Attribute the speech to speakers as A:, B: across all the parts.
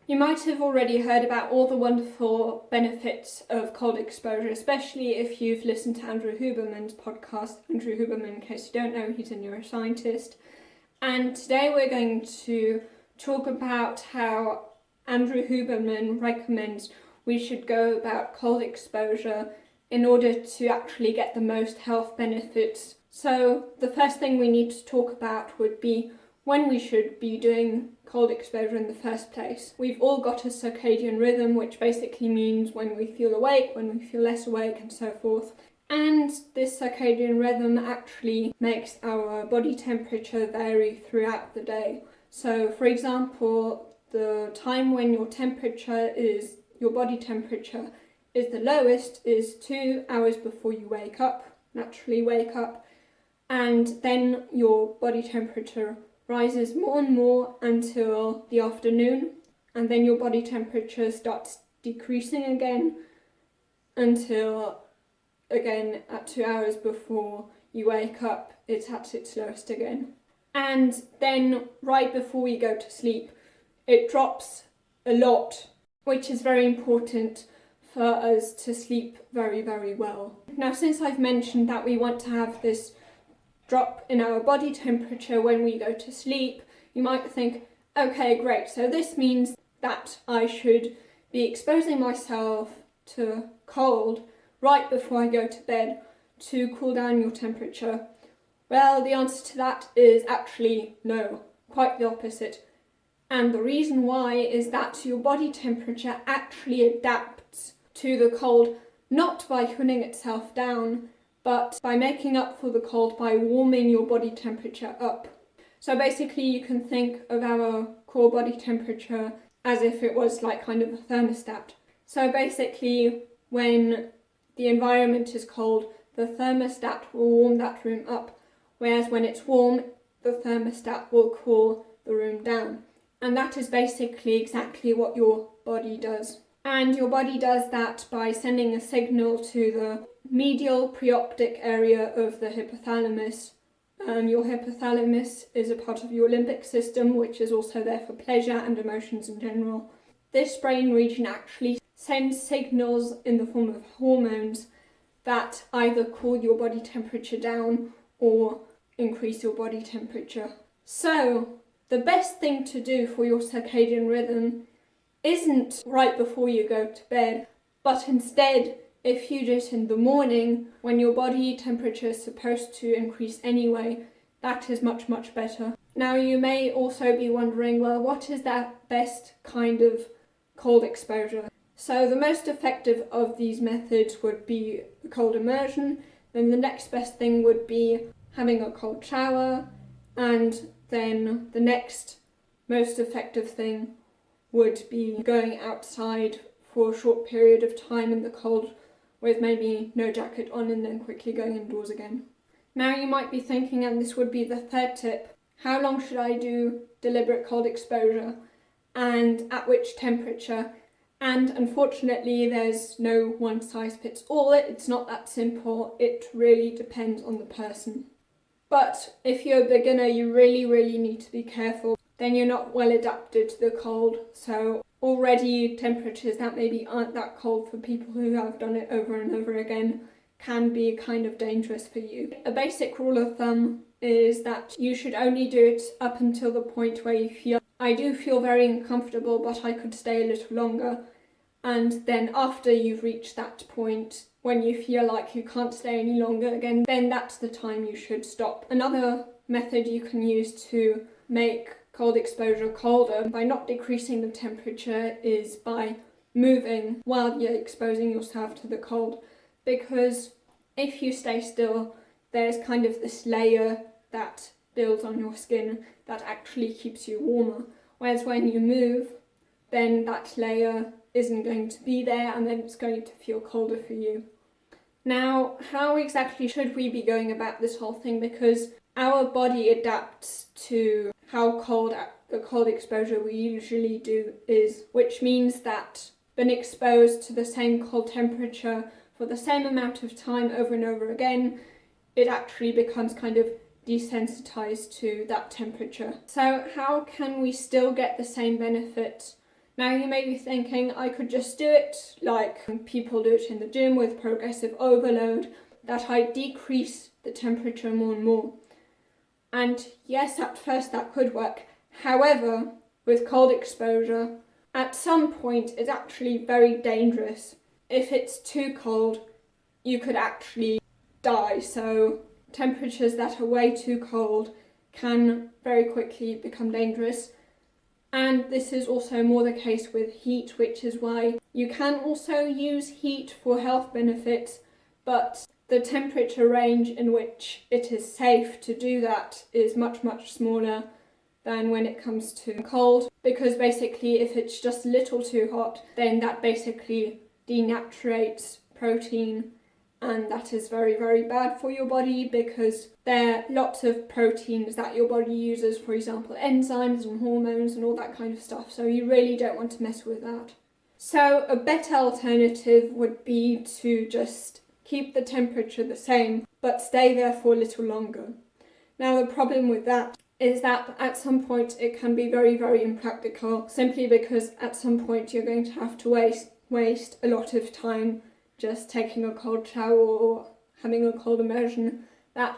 A: You might have already heard about all the wonderful benefits of cold exposure, especially if you've listened to Andrew Huberman's podcast. Andrew Huberman, in case you don't know, he's a neuroscientist. And today we're going to talk about how Andrew Huberman recommends we should go about cold exposure in order to actually get the most health benefits. So the first thing we need to talk about would be when we should be doing cold exposure in the first place. We've all got a circadian rhythm, which basically means when we feel awake, when we feel less awake, and so forth. And this circadian rhythm actually makes our body temperature vary throughout the day. So for example, the time when your body temperature is the lowest is 2 hours before you naturally wake up, and then your body temperature rises more and more until the afternoon, and then your body temperature starts decreasing again until, again, at 2 hours before you wake up, it's at its lowest again. And then right before we go to sleep, it drops a lot, which is very important for us to sleep very, very well. Now, since I've mentioned that we want to have this drop in our body temperature when we go to sleep, you might think, okay, great, so this means that I should be exposing myself to cold right before I go to bed to cool down your temperature. Well, the answer to that is actually no, quite the opposite. And the reason why is that your body temperature actually adapts to the cold, not by cooling itself down, but by making up for the cold by warming your body temperature up. So basically you can think of our core body temperature as if it was like kind of a thermostat. So basically when the environment is cold, the thermostat will warm that room up, whereas when it's warm, the thermostat will cool the room down. And that is basically exactly what your body does. And your body does that by sending a signal to the medial preoptic area of the hypothalamus. Your hypothalamus is a part of your limbic system, which is also there for pleasure and emotions in general. This brain region actually sends signals in the form of hormones that either cool your body temperature down or increase your body temperature. So, the best thing to do for your circadian rhythm isn't right before you go to bed, but instead, if you do it in the morning, when your body temperature is supposed to increase anyway, that is much, much better. Now, you may also be wondering, well, what is that best kind of cold exposure? So the most effective of these methods would be the cold immersion, then the next best thing would be having a cold shower, and then the next most effective thing would be going outside for a short period of time in the cold with maybe no jacket on and then quickly going indoors again. Now you might be thinking, and this would be the third tip, how long should I do deliberate cold exposure and at which temperature? And unfortunately there's no one size fits all. It's not that simple. It really depends on the person. But if you're a beginner, you really, really need to be careful. Then you're not well adapted to the cold. So already temperatures that maybe aren't that cold for people who have done it over and over again can be kind of dangerous for you. A basic rule of thumb is that you should only do it up until the point where you feel, I do feel very uncomfortable, but I could stay a little longer. And then after you've reached that point, when you feel like you can't stay any longer again, then that's the time you should stop. Another method you can use to make cold exposure colder by not decreasing the temperature is by moving while you're exposing yourself to the cold. Because if you stay still, there's kind of this layer that builds on your skin that actually keeps you warmer. Whereas when you move, then that layer isn't going to be there and then it's going to feel colder for you. Now, how exactly should we be going about this whole thing? Because our body adapts to how cold the cold exposure we usually do is, which means that when exposed to the same cold temperature for the same amount of time over and over again, it actually becomes kind of desensitized to that temperature. So how can we still get the same benefit Now you may be thinking I could just do it like people do it in the gym with progressive overload, that I decrease the temperature more and more. And yes, at first that could work. However, with cold exposure, at some point it's actually very dangerous. If it's too cold, you could actually die. So temperatures that are way too cold can very quickly become dangerous. And this is also more the case with heat, which is why you can also use heat for health benefits, but the temperature range in which it is safe to do that is much, much smaller than when it comes to cold, because basically if it's just a little too hot, then that basically denaturates protein, and that is very, very bad for your body, because there are lots of proteins that your body uses, for example enzymes and hormones and all that kind of stuff, so you really don't want to mess with that. So a better alternative would be to just keep the temperature the same but stay there for a little longer. Now the problem with that is that at some point it can be very, very impractical, simply because at some point you're going to have to waste a lot of time just taking a cold shower or having a cold immersion. That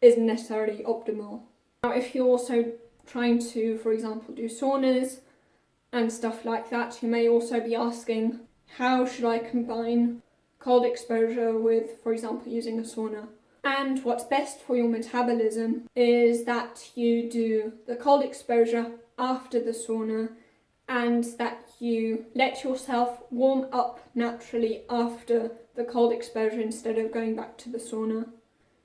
A: isn't necessarily optimal. Now if you're also trying to, for example, do saunas and stuff like that, you may also be asking, how should I combine cold exposure with, for example, using a sauna? And what's best for your metabolism is that you do the cold exposure after the sauna, and that you let yourself warm up naturally after the cold exposure instead of going back to the sauna.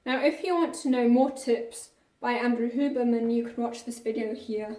A: Now if you want to know more tips by Andrew Huberman, you can watch this video here.